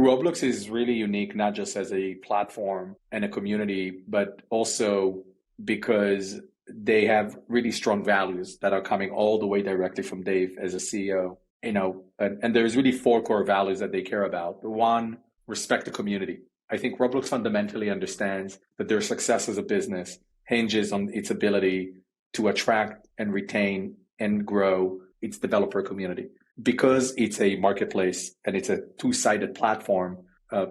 Roblox is really unique, not just as a platform and a community, but also because they have really strong values that are coming all the way directly from Dave as a CEO. And there's really four core values that they care about. One, respect the community. I think Roblox fundamentally understands that their success as a business hinges on its ability to attract and retain and grow its developer community. Because it's a marketplace and it's a two-sided platform,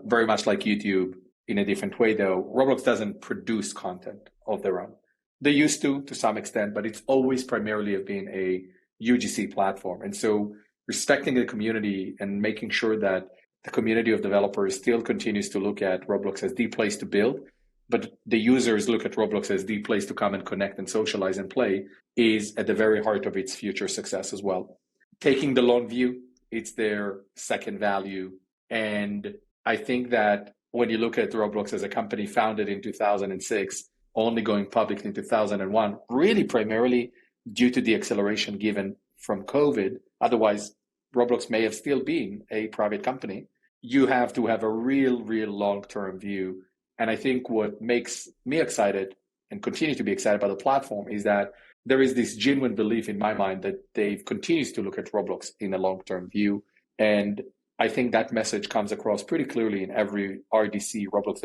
very much like YouTube in a different way, though, Roblox doesn't produce content of their own. They used to some extent, but it's always primarily have been a UGC platform. And so respecting the community and making sure that the community of developers still continues to look at Roblox as the place to build, but the users look at Roblox as the place to come and connect and socialize and play is at the very heart of its future success as well. Taking the long view, it's their second value. And I think that when you look at Roblox as a company founded in 2006, only going public in 2001, really primarily due to the acceleration given from COVID. Otherwise, Roblox may have still been a private company. You have to have a real long-term view. And I think what makes me excited and continue to be excited about the platform is that there is this genuine belief in my mind that Dave continues to look at Roblox in a long-term view. And I think that message comes across pretty clearly in every RDC, Roblox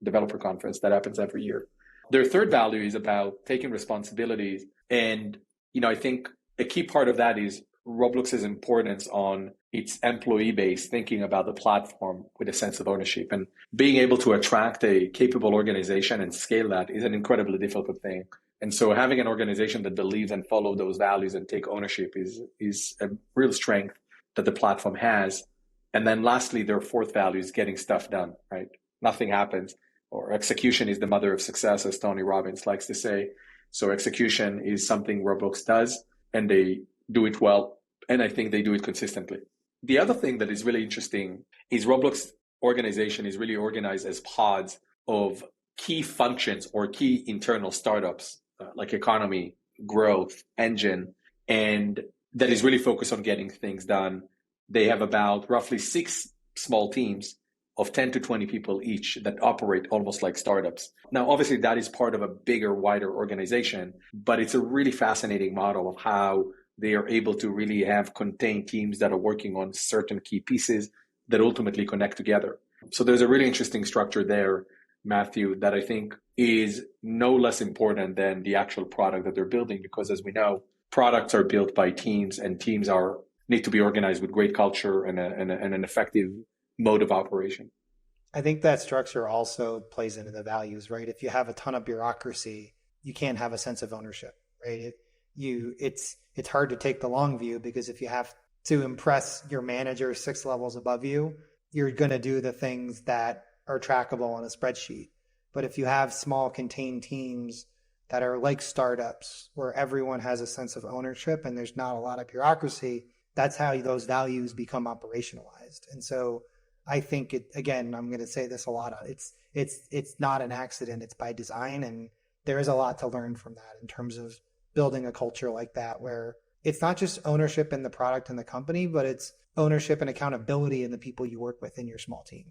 developer conference that happens every year. Their third value is about taking responsibilities. And, I think a key part of that is Roblox's importance on its employee base, thinking about the platform with a sense of ownership. And being able to attract a capable organization and scale that is an incredibly difficult thing. And so having an organization that believes and follow those values and take ownership is a real strength that the platform has. And then lastly, their fourth value is getting stuff done, right? Nothing happens, or execution is the mother of success, as Tony Robbins likes to say. So execution is something Roblox does, and they do it well. And I think they do it consistently. The other thing that is really interesting is Roblox organization is really organized as pods of key functions or key internal startups, like economy, growth, engine, and that is really focused on getting things done. They have about roughly 6 small teams of 10 to 20 people each that operate almost like startups. Now, obviously, that is part of a bigger, wider organization, but it's a really fascinating model of how they are able to really have contained teams that are working on certain key pieces that ultimately connect together. So there's a really interesting structure there, Matthew, that I think is no less important than the actual product that they're building, because as we know, products are built by teams, and teams need to be organized with great culture and an effective mode of operation. I think that structure also plays into the values, right? If you have a ton of bureaucracy, you can't have a sense of ownership, right? It's hard to take the long view, because if you have to impress your manager 6 levels above you, you're going to do the things that are trackable on a spreadsheet. But if you have small contained teams that are like startups where everyone has a sense of ownership and there's not a lot of bureaucracy, that's how those values become operationalized. And so I think again, I'm going to say this a lot, it's not an accident, it's by design. And there is a lot to learn from that in terms of building a culture like that, where it's not just ownership in the product and the company, but it's ownership and accountability in the people you work with in your small team.